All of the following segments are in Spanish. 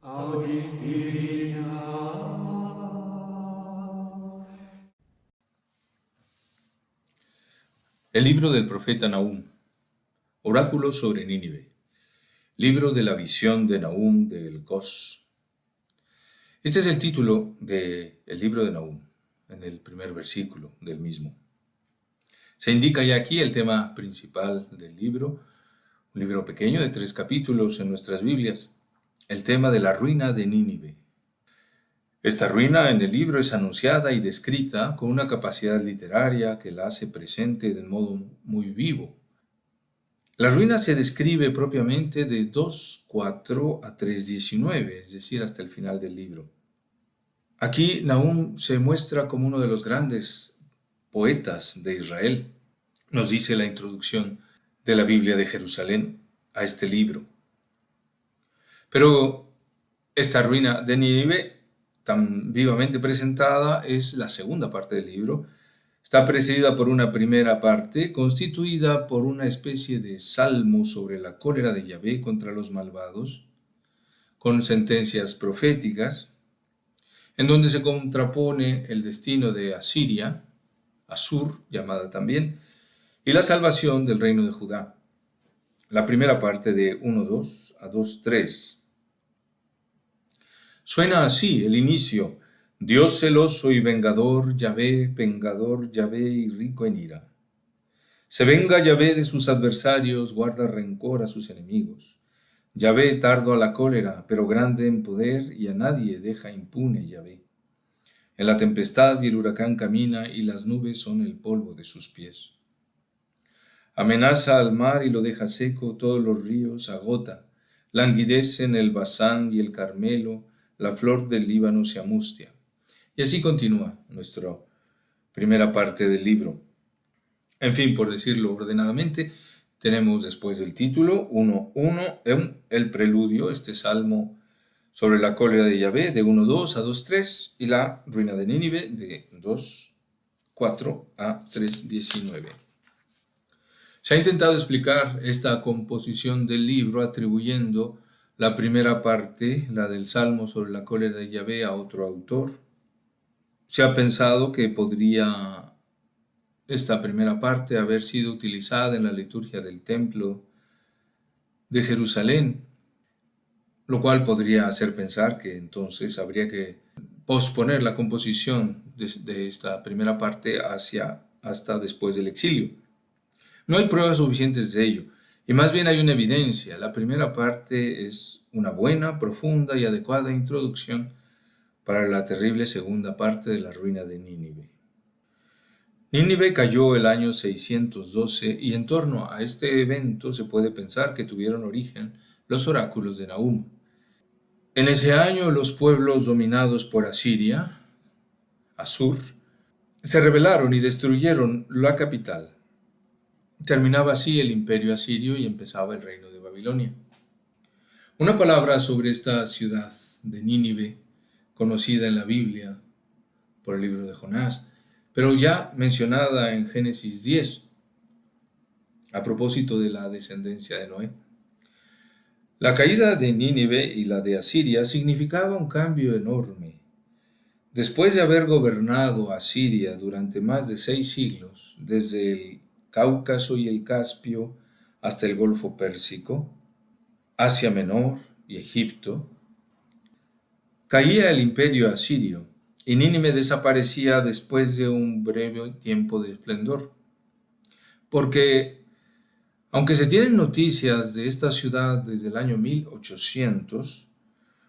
Audifina. El libro del profeta Nahum, oráculo sobre Nínive. Libro de la visión de Nahum de Elcós. Este es el título del libro de Nahum, en el primer versículo del mismo. Se indica ya aquí el tema principal del libro, un libro pequeño de 3 capítulos en nuestras Biblias, el tema de la ruina de Nínive. Esta ruina en el libro es anunciada y descrita con una capacidad literaria que la hace presente de modo muy vivo. La ruina se describe propiamente de 2:4 a 3:19, es decir, hasta el final del libro. Aquí Nahum se muestra como uno de los grandes poetas de Israel. Nos dice la introducción de la Biblia de Jerusalén a este libro. Pero esta ruina de Nínive, tan vivamente presentada, es la segunda parte del libro. Está precedida por una primera parte, constituida por una especie de salmo sobre la cólera de Yahvé contra los malvados, con sentencias proféticas, en donde se contrapone el destino de Asiria, Asur, llamada también, y la salvación del reino de Judá. La primera parte de 1:2 a 2:3. Suena así el inicio: Dios celoso y vengador Yahvé y rico en ira. Se venga Yahvé de sus adversarios, guarda rencor a sus enemigos. Yahvé tardo a la cólera, pero grande en poder, y a nadie deja impune Yahvé. En la tempestad y el huracán camina, y las nubes son el polvo de sus pies. Amenaza al mar y lo deja seco, todos los ríos agota. Languidecen el Basán y el Carmelo, la flor del Líbano se amustia. Y así continúa nuestra primera parte del libro. En fin, por decirlo ordenadamente, tenemos después del título 1:1 el preludio, este salmo sobre la cólera de Yahvé de 1:2 a 2:3 y la ruina de Nínive de 2:4 a 3:19. Se ha intentado explicar esta composición del libro atribuyendo la primera parte, la del salmo sobre la cólera de Yahvé, a otro autor. Se ha pensado que podría esta primera parte haber sido utilizada en la liturgia del templo de Jerusalén, lo cual podría hacer pensar que entonces habría que posponer la composición de esta primera parte hasta después del exilio. No hay pruebas suficientes de ello, y más bien hay una evidencia. La primera parte es una buena, profunda y adecuada introducción para la terrible segunda parte de la ruina de Nínive. Nínive cayó el año 612 y en torno a este evento se puede pensar que tuvieron origen los oráculos de Nahum. En ese año los pueblos dominados por Asiria, Asur, se rebelaron y destruyeron la capital. Terminaba así el imperio asirio y empezaba el reino de Babilonia. Una palabra sobre esta ciudad de Nínive, conocida en la Biblia por el libro de Jonás, pero ya mencionada en Génesis 10, a propósito de la descendencia de Noé. La caída de Nínive y la de Asiria significaba un cambio enorme. Después de haber gobernado Asiria durante más de 6 siglos, desde el Cáucaso y el Caspio hasta el Golfo Pérsico, Asia Menor y Egipto, caía el imperio asirio y Nínive desaparecía después de un breve tiempo de esplendor. Porque, aunque se tienen noticias de esta ciudad desde el año 1800,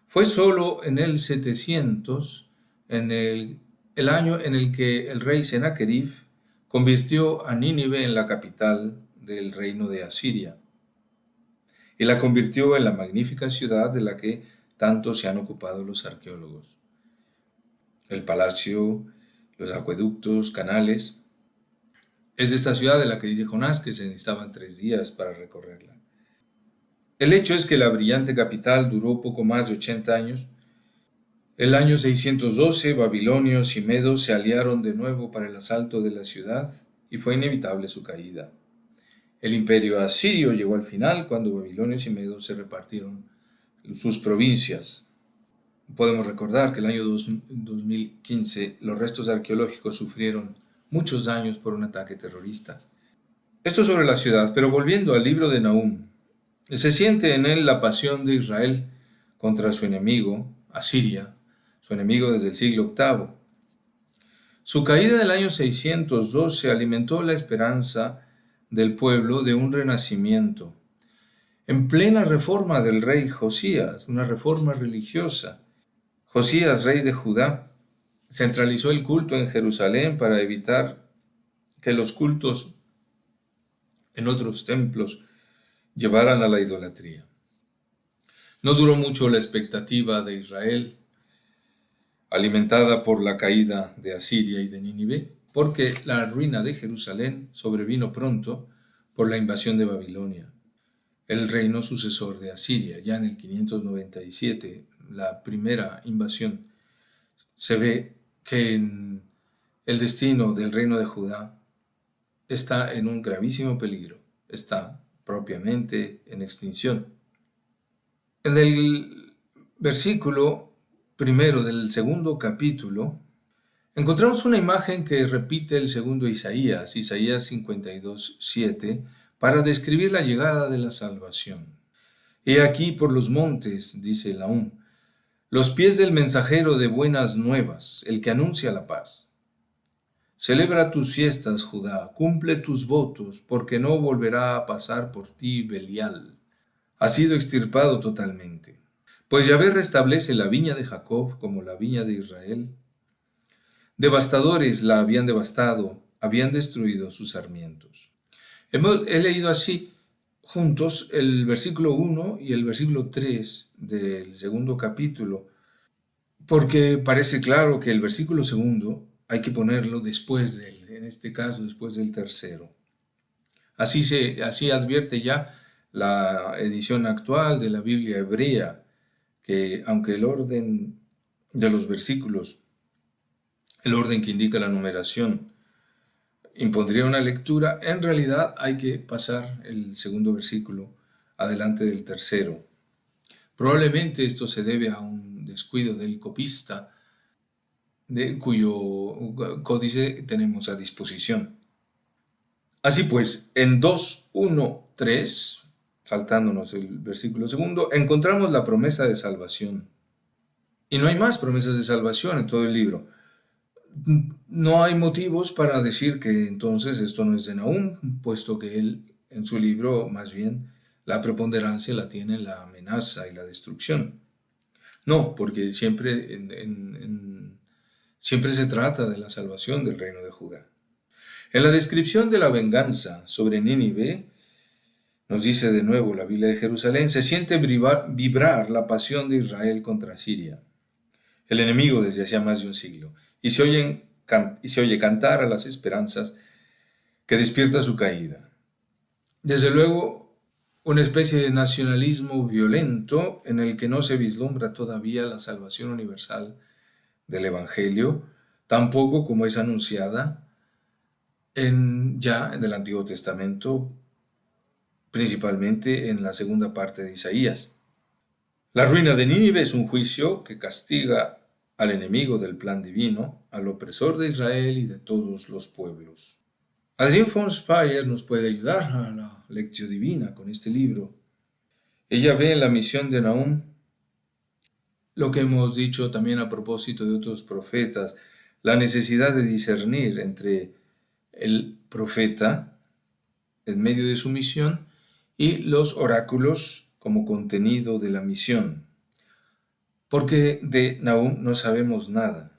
fue solo en el 700, en el año en el que el rey Sennacherib convirtió a Nínive en la capital del reino de Asiria y la convirtió en la magnífica ciudad de la que tanto se han ocupado los arqueólogos. El palacio, los acueductos, canales. Es de esta ciudad de la que dice Jonás que se necesitaban 3 días para recorrerla. El hecho es que la brillante capital duró poco más de 80 años. El año 612, babilonios y medos se aliaron de nuevo para el asalto de la ciudad y fue inevitable su caída. El imperio asirio llegó al final cuando babilonios y medos se repartieron sus provincias. Podemos recordar que el año 2015 los restos arqueológicos sufrieron muchos daños por un ataque terrorista. Esto sobre la ciudad, pero volviendo al libro de Nahum, se siente en él la pasión de Israel contra su enemigo, Asiria, su enemigo desde el siglo VIII. Su caída en el año 612 alimentó la esperanza del pueblo de un renacimiento. En plena reforma del rey Josías, una reforma religiosa, Josías, rey de Judá, centralizó el culto en Jerusalén para evitar que los cultos en otros templos llevaran a la idolatría. No duró mucho la expectativa de Israel, alimentada por la caída de Asiria y de Nínive, porque la ruina de Jerusalén sobrevino pronto por la invasión de Babilonia, el reino sucesor de Asiria. Ya en el 597, la primera invasión, se ve que el destino del reino de Judá está en un gravísimo peligro, está propiamente en extinción. En el versículo primero del segundo capítulo, encontramos una imagen que repite el segundo Isaías 52:7, para describir la llegada de la salvación. He aquí por los montes, dice Nahum, los pies del mensajero de buenas nuevas, el que anuncia la paz. Celebra tus fiestas, Judá, cumple tus votos, porque no volverá a pasar por ti Belial. Ha sido extirpado totalmente. Pues Yahvé restablece la viña de Jacob como la viña de Israel. Devastadores la habían devastado, habían destruido sus sarmientos. He leído así juntos el versículo 1 y el versículo 3 del segundo capítulo, porque parece claro que el versículo segundo hay que ponerlo después en este caso, después del tercero. Así advierte ya la edición actual de la Biblia hebrea, que aunque el orden de los versículos, el orden que indica la numeración, impondría una lectura, en realidad hay que pasar el segundo versículo adelante del tercero. Probablemente esto se debe a un descuido del copista, cuyo códice tenemos a disposición. Así pues, en 2:1-3, saltándonos el versículo segundo, encontramos la promesa de salvación. Y no hay más promesas de salvación en todo el libro. No hay motivos para decir que entonces esto no es de Nahum, puesto que él en su libro más bien la preponderancia la tiene en la amenaza y la destrucción. No, porque siempre, siempre se trata de la salvación del reino de Judá. En la descripción de la venganza sobre Nínive, nos dice de nuevo la Biblia de Jerusalén, se siente vibrar la pasión de Israel contra Siria, el enemigo desde hacía más de un siglo, y se oye cantar a las esperanzas que despierta su caída. Desde luego, una especie de nacionalismo violento en el que no se vislumbra todavía la salvación universal del Evangelio, tampoco como es anunciada ya en el Antiguo Testamento, principalmente en la segunda parte de Isaías. La ruina de Nínive es un juicio que castiga al enemigo del plan divino, al opresor de Israel y de todos los pueblos. Adrienne von Speyer nos puede ayudar a la lección divina con este libro. Ella ve en la misión de Nahum lo que hemos dicho también a propósito de otros profetas, la necesidad de discernir entre el profeta en medio de su misión y los oráculos como contenido de la misión. Porque de Nahum no sabemos nada,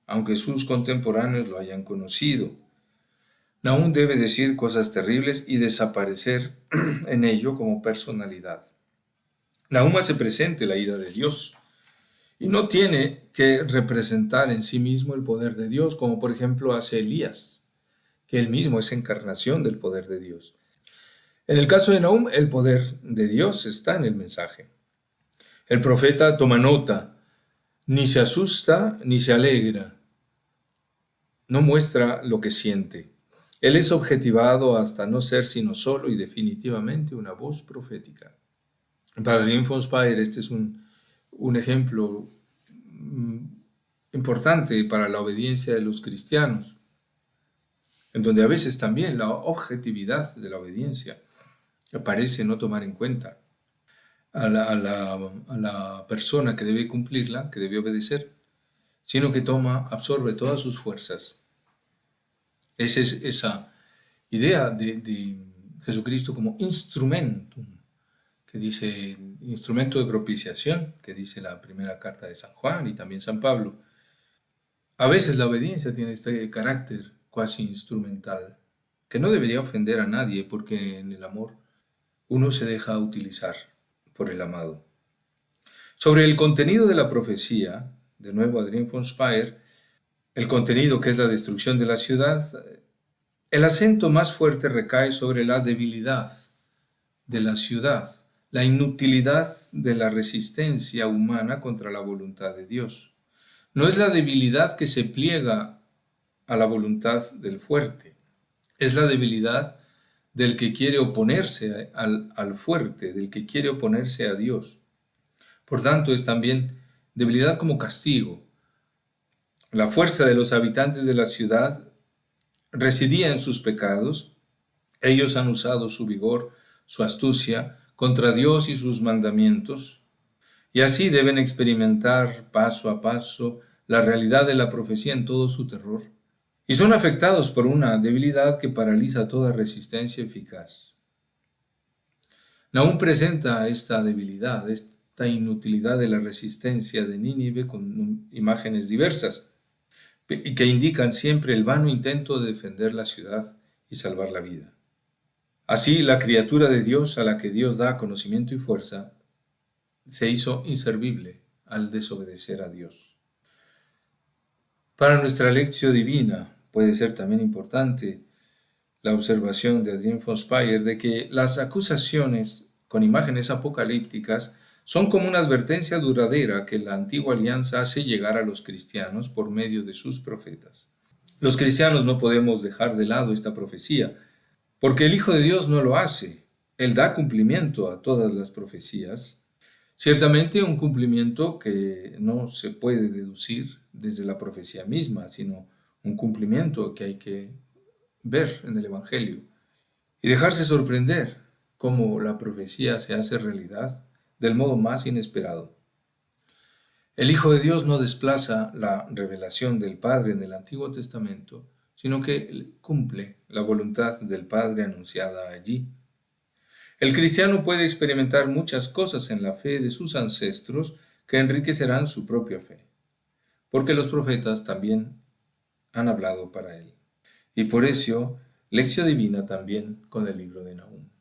aunque sus contemporáneos lo hayan conocido. Nahum debe decir cosas terribles y desaparecer en ello como personalidad. Nahum hace presente la ira de Dios y no tiene que representar en sí mismo el poder de Dios, como por ejemplo hace Elías, que él mismo es encarnación del poder de Dios. En el caso de Nahum, el poder de Dios está en el mensaje. El profeta toma nota, ni se asusta ni se alegra, no muestra lo que siente. Él es objetivado hasta no ser sino solo y definitivamente una voz profética. Para Adrienne von Speyer, este es un ejemplo importante para la obediencia de los cristianos, en donde a veces también la objetividad de la obediencia parece no tomar en cuenta a la persona que debe cumplirla, que debe obedecer, sino que absorbe todas sus fuerzas. Esa idea de Jesucristo como instrumentum, que dice instrumento de propiciación, que dice la primera carta de San Juan y también San Pablo. A veces la obediencia tiene este carácter cuasi instrumental, que no debería ofender a nadie porque en el amor uno se deja utilizar por el amado. Sobre el contenido de la profecía, de nuevo Adrien von Speyer, el contenido que es la destrucción de la ciudad, el acento más fuerte recae sobre la debilidad de la ciudad, la inutilidad de la resistencia humana contra la voluntad de Dios. No es la debilidad que se pliega a la voluntad del fuerte, es la debilidad del que quiere oponerse al fuerte, del que quiere oponerse a Dios. Por tanto, es también debilidad como castigo. La fuerza de los habitantes de la ciudad residía en sus pecados. Ellos han usado su vigor, su astucia, contra Dios y sus mandamientos, y así deben experimentar paso a paso la realidad de la profecía en todo su terror, y son afectados por una debilidad que paraliza toda resistencia eficaz. Nahum presenta esta debilidad, esta inutilidad de la resistencia de Nínive con imágenes diversas, y que indican siempre el vano intento de defender la ciudad y salvar la vida. Así, la criatura de Dios a la que Dios da conocimiento y fuerza se hizo inservible al desobedecer a Dios. Para nuestra lección divina puede ser también importante la observación de Adrien von Speyer de que las acusaciones con imágenes apocalípticas son como una advertencia duradera que la antigua alianza hace llegar a los cristianos por medio de sus profetas. Los cristianos no podemos dejar de lado esta profecía, porque el Hijo de Dios no lo hace. Él da cumplimiento a todas las profecías, ciertamente un cumplimiento que no se puede deducir desde la profecía misma, sino un cumplimiento que hay que ver en el Evangelio y dejarse sorprender cómo la profecía se hace realidad del modo más inesperado. El Hijo de Dios no desplaza la revelación del Padre en el Antiguo Testamento, sino que cumple la voluntad del Padre anunciada allí. El cristiano puede experimentar muchas cosas en la fe de sus ancestros que enriquecerán su propia fe, porque los profetas también han hablado para él. Y por eso, lección divina también con el libro de Nahum.